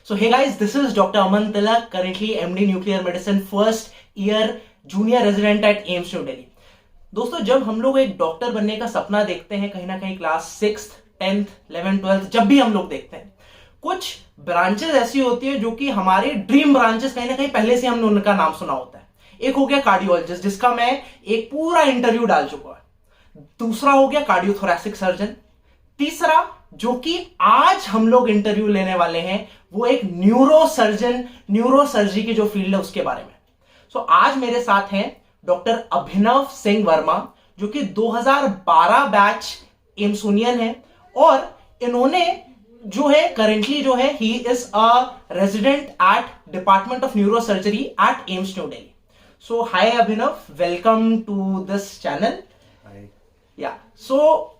So hey guys, this is Dr. Aman Tilak, currently MD Nuclear Medicine, first year junior resident at AIIMS New Delhi. दोस्तों, जब हम लोग एक doctor बनने का सपना देखते हैं कहीं ना कहीं class 6th 10th 11th 12th जब भी हम लोग देखते हैं, कुछ ब्रांचेस ऐसी होती है जो कि हमारे ड्रीम ब्रांचेस कहीं ना कहीं पहले से हमने उनका नाम सुना होता है. एक हो गया कार्डियोलॉजिस्ट, जिसका मैं एक पूरा इंटरव्यू डाल चुका हूं. दूसरा हो गया कार्डियोथोरैसिक सर्जन. तीसरा जो कि आज हम लोग इंटरव्यू लेने वाले हैं वो एक न्यूरो सर्जन, न्यूरो सर्जरी की जो फील्ड है उसके बारे में. सो आज मेरे साथ हैं डॉक्टर अभिनव सिंह वर्मा, जो कि 2012 बैच एम्सोनियन है और इन्होंने जो है करेंटली जो है he is a resident at department of neuro surgery at AIIMS New Delhi. So hi Abhinav, welcome to this channel. Yeah so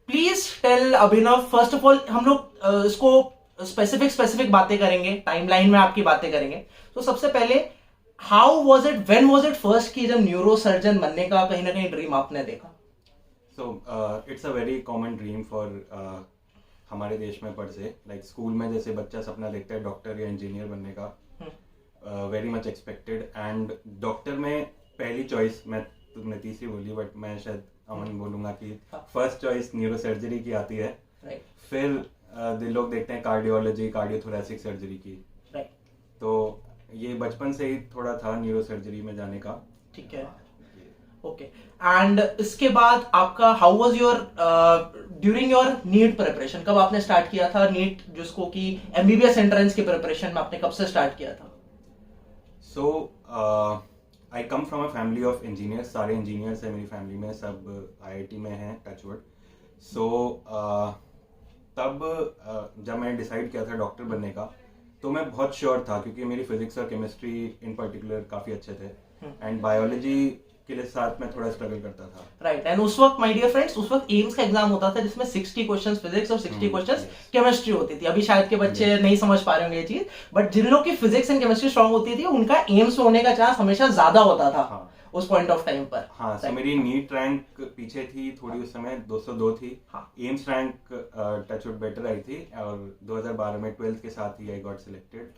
please tell Abhinav, first of all हम लोग इसको स्पेसिफिक बातें करेंगे, टाइमलाइन में आपकी बातें करेंगे. तो सबसे पहले how was it, when was it first कि जब न्यूरो सर्जन बनने का कहीं ना कहीं ड्रीम आपने देखा? So it's a very common dream for हमारे देश में पर से. लाइक स्कूल में जैसे बच्चा सपना देखता है डॉक्टर या इंजीनियर बनने का, very much expected. And doctor में पहली चॉइस, मैं तुमने तीसरी बोली बट मैं शायद अमन बोलूंगा कि फर्स्ट चॉइस न्यूरो सर्जरी की आती है. फिर लोग देखते हैं कार्डियोलॉजी, कार्डियोथोरैसिक सर्जरी की. तो ये बचपन से ही थोड़ा था न्यूरो सर्जरी में जाने का. ठीक है, ओके. एंड इसके बाद आपका how was your during your NEET preparation, कब आपने स्टार्ट किया था नीट, जिसको कि एमबीबीएस एंट्रेंस की प्रिपरेशन में आपने कब से स्टार्ट किया था? So I come from a family of engineers. सारे इंजीनियर्स हैं मेरी फैमिली में, सब आईआईटी में हैं, टचवुड. सो तब जब मैंने डिसाइड किया था डॉक्टर बनने का, तो मैं बहुत श्योर था क्योंकि मेरी फिजिक्स और केमिस्ट्री इन पर्टिकुलर काफ़ी अच्छे थे. एंड बायोलॉजी के लिए साथ में थोड़ा स्ट्रगल करता था. राइट. एंड उस वक्त माय डियर फ्रेंड्स, उस वक्त एम्स का एग्जाम होता था जिसमें 60 क्वेश्चंस फिजिक्स और 60 क्वेश्चंस केमिस्ट्री होती थी. अभी शायद के बच्चे नहीं समझ पा रहे होंगे ये चीज, बट जिन लोग की फिजिक्स एंड केमिस्ट्री स्ट्रांग होती थी उनका एम्स में होने का चांस हमेशा ज्यादा होता था उस पॉइंट ऑफ टाइम पर. हाँ, सो मेरी नीट रैंक पीछे थी थोड़ी, उस समय 202 थी. एम्स रैंक टचवुड बेटर आई थी और 2012 में 12th के साथ ही I got selected.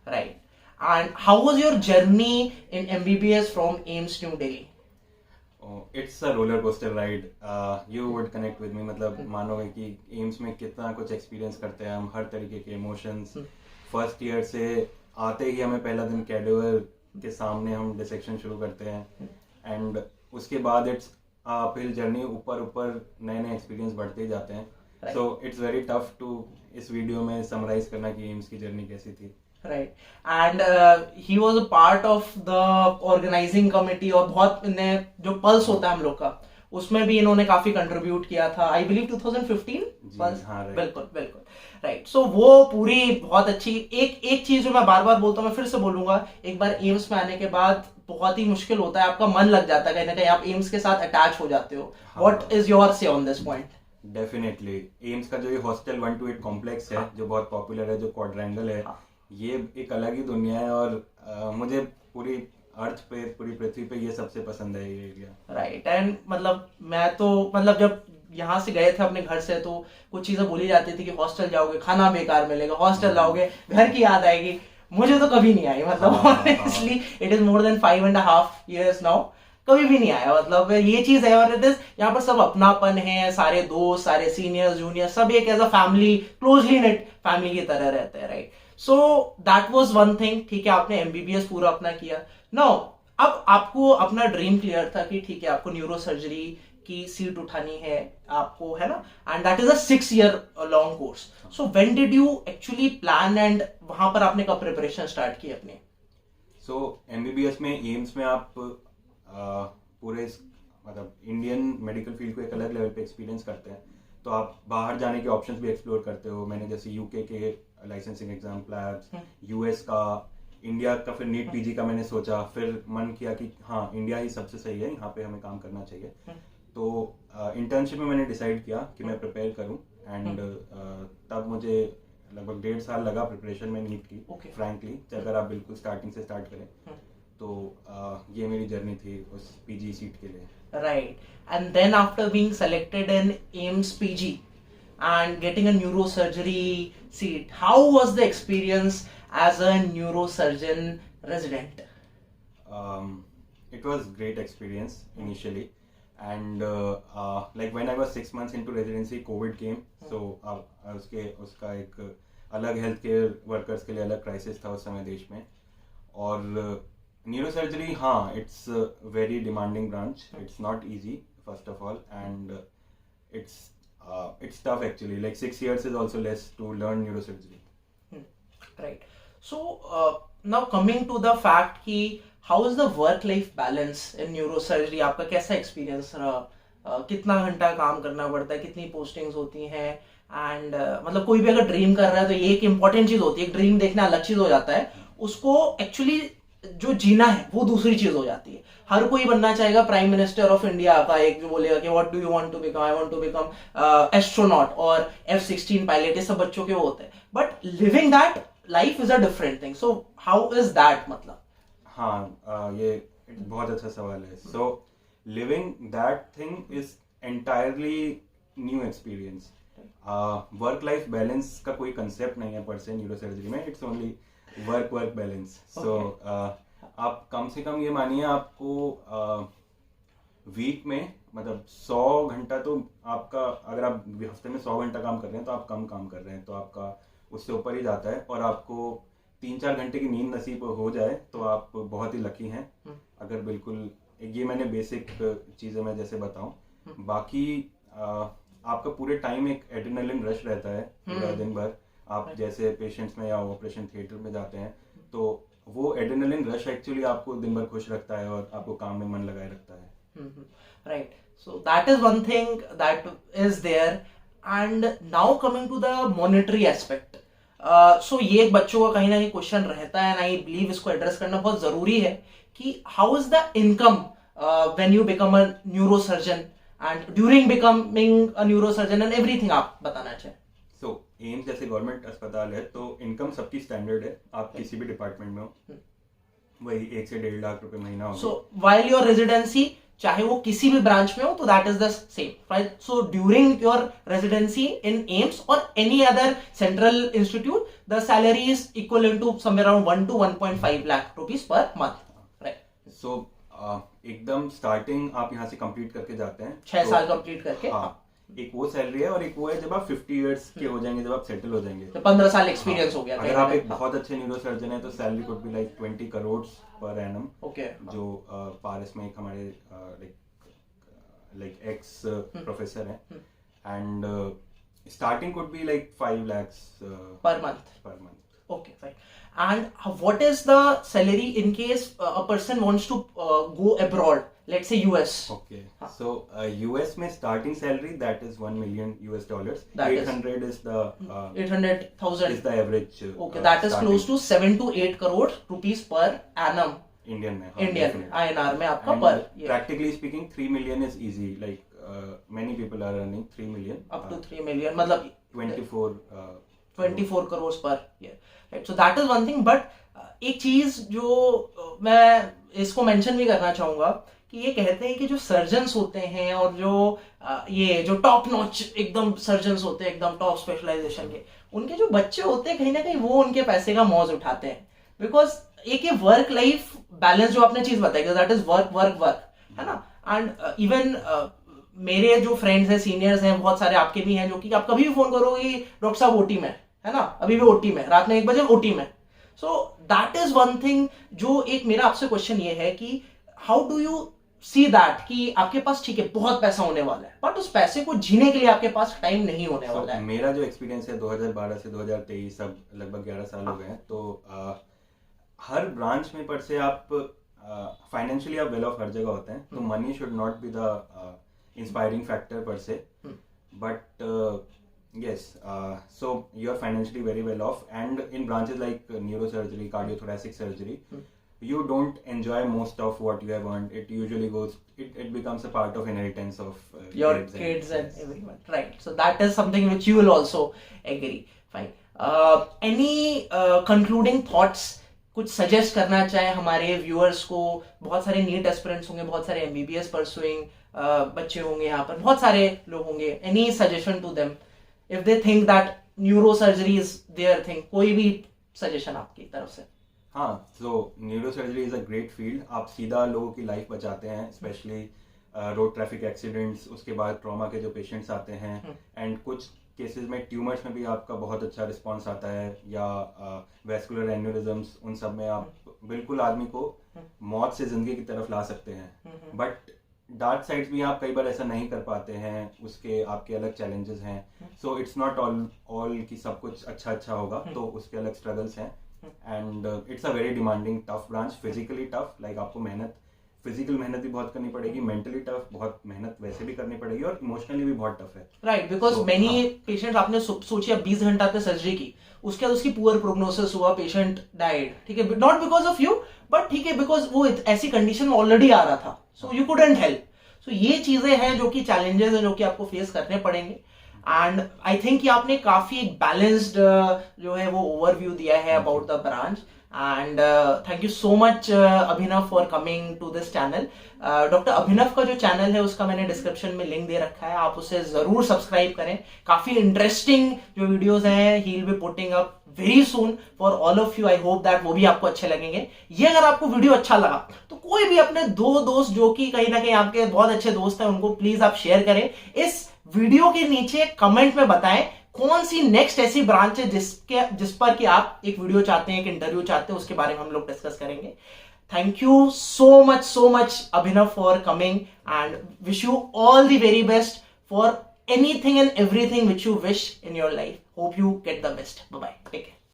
Right. And how was your journey in MBBS from AIIMS New Delhi? Oh, it's a roller coaster ride. You would connect with me. मतलब मानोगे कि एम्स में कितना कुछ एक्सपीरियंस करते हैं हम, हर तरीके के इमोशंस. फर्स्ट ईयर से आते ही हमें पहला दिन कैडेवर के सामने हम डिसेक्शन शुरू करते हैं. एंड उसके बाद इट्स अपहिल जर्नी, ऊपर नए नए एक्सपीरियंस बढ़ते ही जाते हैं. So it's very tough to इस वीडियो में समराइज करना कि एम्स की जर्नी कैसी थी. Right. And he was a part of the organizing committee, और बहुत इन्हें जो पल्स होता है हम लोग का, उसमें भी इन्होंने काफी कंट्रीब्यूट किया था. I believe 2015 pulse. हाँ, बिल्कुल. राइट. सो वो पूरी बहुत अच्छी एक चीज जो मैं बार बार बोलता हूँ, मैं फिर से बोलूंगा, एक बार एम्स में आने के बाद बहुत ही मुश्किल होता है, आपका मन लग जाता है कहीं ना कहीं, आप एम्स के साथ अटैच हो जाते हो. व्हाट इज योर से on this point? Definitely AIIMS का जो ये हॉस्टल 128 कॉम्प्लेक्स है, जो बहुत पॉपुलर है, जो क्वाड्रेंगल है, ये एक अलग ही दुनिया है. और मुझे पूरी अर्थ पे, पूरी पृथ्वी पे ये सबसे पसंद है ये एरिया. राइट. एंड मतलब मैं तो जब यहाँ से गए थे अपने घर से, तो कुछ चीजें बोली जाती थी कि हॉस्टल जाओगे खाना बेकार मिलेगा, हॉस्टल जाओगे घर की याद आएगी. मुझे तो कभी नहीं आई, मतलब honestly it is more than 5.5 years now, कभी भी नहीं आया. मतलब ये चीज है, और इट इज यहाँ पर सब अपनापन है, सारे दोस्त, सारे सीनियर्स जूनियर सब एक as a family, closely knit family की तरह रहते हैं. Right. So that was one thing. ठीक है, आपने एमबीबीएस पूरा अपना किया. नाउ अब आपको अपना ड्रीम क्लियर था कि ठीक है आपको न्यूरो सर्जरी की सीट उठानी है आपको, है ना, and that is a 6 year long course. So when did you actually plan, and वहां पर आपने कब प्रिपरेशन स्टार्ट की अपनी? सो एमबीबीएस में, एम्स में आप पूरे मतलब इंडियन मेडिकल फील्ड को एक अलग लेवल पे एक्सपीरियंस करते हैं. तो आप बाहर जाने के ऑप्शंस भी एक्सप्लोर करते हो. मैंने जैसे यूके के लाइसेंसिंग एग्जाम प्लैब्स, यूएस का, इंडिया का, फिर नीट पीजी का मैंने सोचा. फिर मन किया कि हाँ इंडिया ही सबसे सही है, यहाँ पे हमें काम करना चाहिए. तो इंटर्नशिप में मैंने डिसाइड किया कि मैं प्रिपेयर करूँ. एंड तब मुझे लगभग 1.5 साल लगा प्रिपरेशन में नीट की. फ्रैंकली अगर आप बिल्कुल स्टार्टिंग से स्टार्ट करें तो ये मेरी जर्नी थी उस पीजी सीट के लिए. Right. And then after being selected in AIIMS PG, and getting a neurosurgery seat. How was the experience as a neurosurgeon resident? It was great experience initially, and like when I was 6 months into residency, COVID came. So उसका एक अलग health care workers के लिए अलग crisis था उस समय देश में. और न्यूरोसर्जरी, हाँ, it's very demanding branch. It's not easy first of all, and it's tough actually. Like 6 years is also less to learn neurosurgery. Right. So now coming to the fact कि how is the work life balance in neurosurgery? आपका कैसा experience रहा? कितना घंटा काम करना पड़ता है, कितनी पोस्टिंग्स होती हैं, एंड मतलब कोई भी अगर ड्रीम कर रहा है तो ये एक इंपॉर्टेंट चीज होती है. एक ड्रीम देखना अलग चीज हो जाता है, उसको एक्चुअली जो जीना है वो दूसरी चीज हो जाती है. हर कोई बनना चाहेगा प्राइम मिनिस्टर ऑफ इंडिया का, एक जो बोलेगा कि what do you want to become, I want to become astronaut और F-16 पायलट, ये सब बच्चों के वो होते हैं. But living that life is a different thing. So how is that? मतलब हाँ, ये बहुत अच्छा सवाल है. So living that thing is entirely new experience. Work life balance का कोई कंसेप्ट नहीं है पर से न्यूरोसर्जरी में. It's only work balance. So आप कम से कम ये मानिए, आपको वीक में मतलब 100 घंटा तो आपका, अगर आप हफ्ते में 100 घंटा काम कर रहे हैं तो आप कम काम कर रहे हैं, तो आपका उससे ऊपर ही जाता है. और आपको 3-4 घंटे की नींद नसीब हो जाए तो आप बहुत ही लकी हैं. अगर बिल्कुल, ये मैंने बेसिक चीज़ें मैं जैसे बताऊं. बाकी आपका पूरे टाइम एक एड्रेनलिन रश रहता है पूरा दिन भर. आप जैसे पेशेंट्स में या ऑपरेशन थिएटर में जाते हैं तो वो एड्रेनलिन रश एक्चुअली आपको दिन भर खुश रखता है और आपको काम में मन लगाए रखता है. Right. So that is one thing that is there. And now coming to the monetary aspect. So ये एक बच्चों का कहीं ना कहीं क्वेश्चन रहता है, एंड आई बिलीव इसको एड्रेस करना बहुत जरूरी है कि how is the income when you become a neurosurgeon and during becoming a neurosurgeon and everything. आप बताना चाहें. सो एम्स जैसे गवर्नमेंट अस्पताल है तो इनकम सबकी स्टैंडर्ड है. आप किसी भी डिपार्टमेंट में हो वही 1 से 1.5 लाख रुपए महीना होगा. सो व्हाइल योर रेजिडेंसी, चाहे वो किसी भी ब्रांच में हो, तो that is the same, right? So during your residency in AIIMS और any other central institute, the salary is equal to somewhere around 1 to 1.5 lakh rupees per month, right? So एकदम starting आप यहाँ से कंप्लीट करके जाते हैं 6 साल कंप्लीट करके. हाँ, एक वो सैलरी है और एक वो है जब आप 50 इयर्स के हो जाएंगे, जब आप सेटल हो जाएंगे. तो 15 साल एक्सपीरियंस हो गया. अगर आप एक बहुत अच्छे न्यूरोसर्जन है तो salary could be like 20 crore per annum. Okay. जो पारिस में एक हमारे लाइक एक्स प्रोफेसर हैं, and starting could be like 5 lakhs per month. Per month. Okay, fine. And what is the salary in case a person wants to go abroad, let's say US? Okay. So US में starting salary that is $1 million. That 800 is the 800,000 is the average. Okay, that is close to 7 to 8 crore rupees per annum. Indian में. Indian INR में आपका per year. Practically speaking, 3 million is easy. Like many people are earning 3 million. Up to 3 million, मतलब 24 crores per year. Right, so that is one thing. But एक चीज जो मैं इसको mention भी करना चाहूंगा कि ये कहते हैं कि जो सर्जन्स होते हैं और जो ये जो टॉप नॉच एकदम सर्जन्स होते हैं, एकदम टॉप स्पेशलाइजेशन के, उनके जो बच्चे होते हैं कहीं ना कहीं वो उनके पैसे का मौज उठाते हैं. बिकॉज एक ये वर्क लाइफ बैलेंस जो आपने चीज बताई, दैट इज वर्क है ना. एंड इवन मेरे जो फ्रेंड्स हैं, सीनियर्स हैं, बहुत सारे आपके भी हैं, जो कि आप कभी भी फोन करोगे डॉक्टर साहब ओटी में है ना, अभी भी ओटी में, रात में 1 बजे ओटी में. सो दैट इज वन थिंग. जो एक मेरा आपसे क्वेश्चन ये है कि how do you see that कि आपके पास ठीक है बहुत पैसा होने वाला है, बट उस पैसे को जीने के लिए आपके पास टाइम नहीं होने वाला है. मेरा जो एक्सपीरियंस है 2012 से 2023, अब लगभग 11 साल हो गए हैं, तो हर ब्रांच में पर से आप फाइनेंशियली आप वेल ऑफ हर जगह होते हैं, तो money should not be the inspiring factor पर से. But yes, so you are financially very well off, and in branches like neurosurgery, cardiothoracic surgery, you don't enjoy most of what you have earned. It usually goes, it becomes a part of inheritance of your kids and everyone, right? So that is something which you will also agree. Fine. Any concluding thoughts? कुछ suggest करना चाहे हमारे viewers को? बहुत सारे NEET aspirants होंगे, बहुत सारे MBBS परसुइंग बच्चे होंगे, यहाँ पर बहुत सारे लोग होंगे. Any suggestion to them? if they think that neurosurgery is their thing? कोई भी सजेशन आपकी तरफ से? हाँ, तो neurosurgery is a great field. आप सीधा लोगों की लाइफ बचाते हैं, स्पेशली रोड ट्रैफिक एक्सीडेंट्स, उसके बाद ट्रॉमा के जो पेशेंट्स आते हैं, एंड कुछ केसेस में ट्यूमर्स में भी आपका बहुत अच्छा रिस्पांस आता है, या वेस्कुलर एन्यूरिज्म्स, उन सब में आप बिल्कुल आदमी को मौत से जिंदगी की तरफ ला सकते हैं. बट डार्क साइड्स भी आप कई बार ऐसा नहीं कर पाते हैं, उसके आपके अलग चैलेंजेस हैं. सो इट्स नॉट ऑल कि सब कुछ अच्छा होगा, तो उसके अलग स्ट्रगल्स हैं. And it's a very demanding tough branch, physically tough, like आपको फिजिकल मेहनत भी बहुत करनी पड़ेगी, मेंटली टफ, बहुत मेहनत वैसे भी करनी पड़ेगी, और इमोशनली भी बहुत टफ है. राइट, बिकॉज मेनी पेशेंट्स, आपने सोचिए 20 घंटा आपने सर्जरी की, उसके बाद उसकी पुअर प्रोग्नोसिस हुआ, पेशेंट डाइड, ठीक है, not because of you, but ठीक है बिकॉज वो ऐसी कंडीशन में ऑलरेडी आ रहा था, सो यू कुडंट हेल्प. सो ये चीजें हैं जो कि चैलेंजेस हैं जो कि आपको फेस करने पड़ेंगे. एंड आई थिंक कि आपने काफी एक बैलेंस्ड जो है वो ओवरव्यू दिया है about the branch. And thank you so much Abhinav for coming to this channel. Doctor Abhinav का जो चैनल है उसका मैंने डिस्क्रिप्शन में लिंक दे रखा है, आप उसे जरूर सब्सक्राइब करें. काफी इंटरेस्टिंग जो वीडियोस हैं he will be putting up very soon for all of you. I hope that वो भी आपको अच्छे लगेंगे. ये अगर आपको वीडियो अच्छा लगा तो कोई भी अपने 2 दोस्त जो कि कहीं ना कहीं आपके बहुत अच्छे दोस्त हैं उनको प्लीज आप शेयर करें. इस वीडियो के नीचे कमेंट में बताएं कौन सी नेक्स्ट ऐसी ब्रांच है जिस पर कि आप एक वीडियो चाहते हैं, एक इंटरव्यू चाहते हैं, उसके बारे में हम लोग डिस्कस करेंगे. Thank you so much Abhinav for coming, and wish you all the very best for anything and everything which you wish in your life. Hope you get the best. Bye bye. Take care.